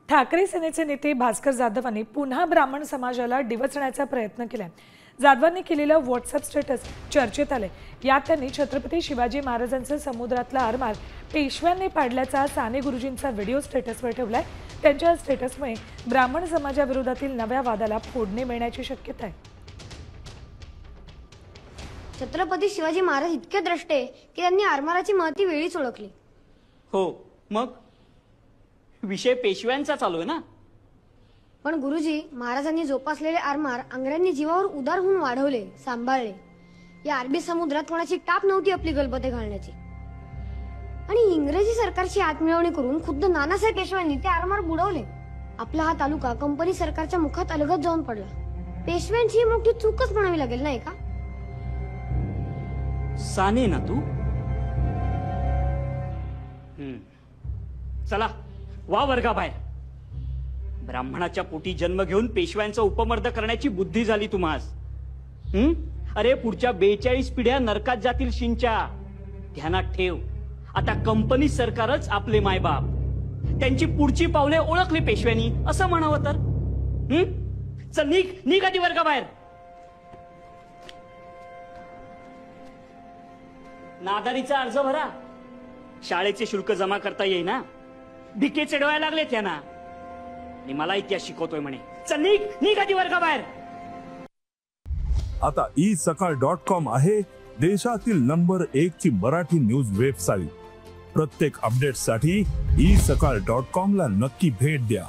ठाकरे सेनेचे नेते भास्कर जाधवांनी पुन्हा ब्राह्मण समाजाला डिवचण्याचा प्रयत्न केलाय। जाधवांनी केलेलं व्हॉट्सअप स्टेटस चर्चेत आले। यात त्यांनी छत्रपती शिवाजी महाराजांचं समुद्रातला आरमार पेशव्यांनी पाडल्याचा साने गुरुजींचा व्हिडिओ स्टेटसवर ठेवलाय। त्यांच्या स्टेटसमुळे ब्राह्मण समाजाविरोधातील नव्या वादाला फोडणी मिळण्याची शक्यता आहे। छत्रपती शिवाजी महाराज इतके द्रष्टे की त्यांनी आरमाराची महती वेळीच ओळखली। हो, मग विषय पेशव्यांचा चालू आहे ना। पण गुरुजी, महाराजांनी जोपासलेले आरमार आंग्र्यांनी जीवावर उदार होऊन वाढवले, सांभाळले। या अरबी समुद्रात कोणाची टाप नव्हती आपली गलबते घालण्याची। आणि इंग्रजी सरकारची आत्ममिळवणी करून खुद्द नानासाहेब पेशव्यांनी ते आरमार बुडवले। आपला हा तालुका कंपनी सरकारच्या मुखात अलगद जाऊन पडला। पेशव्यांची मोठी चूकच म्हणावी लागेल नाही का? साने ना तू? चला वा वर्गाबाहेर। ब्राह्मणाच्या पोटी जन्म घेऊन पेशव्यांचा उपमर्द करण्याची बुद्धी झाली तुम्हास। अरे पुढच्या 42 पिढ्या नरकात जातील शिंच्या। ध्यानात ठेव, आता कंपनी सरकारच आपले मायबाप। त्यांची पुढची पावले ओळखली पेशव्यांनी असं म्हणावं तर। चल निघ आधी वर्गाबाहेर। नादारीचा अर्ज भरा, शाळेचे शुल्क जमा करता येई ना। भिके चढवायला लागले त्यांना आणि मला इतिहास शिकवतोय म्हणे। चल निघ आधी वर्गाबाहेर। आता isakal.com आहे देशातील नंबर 1 ची मराठी न्यूज वेबसाईट। प्रत्येक अपडेटसाठी isakal.com ला नक्की भेट द्या।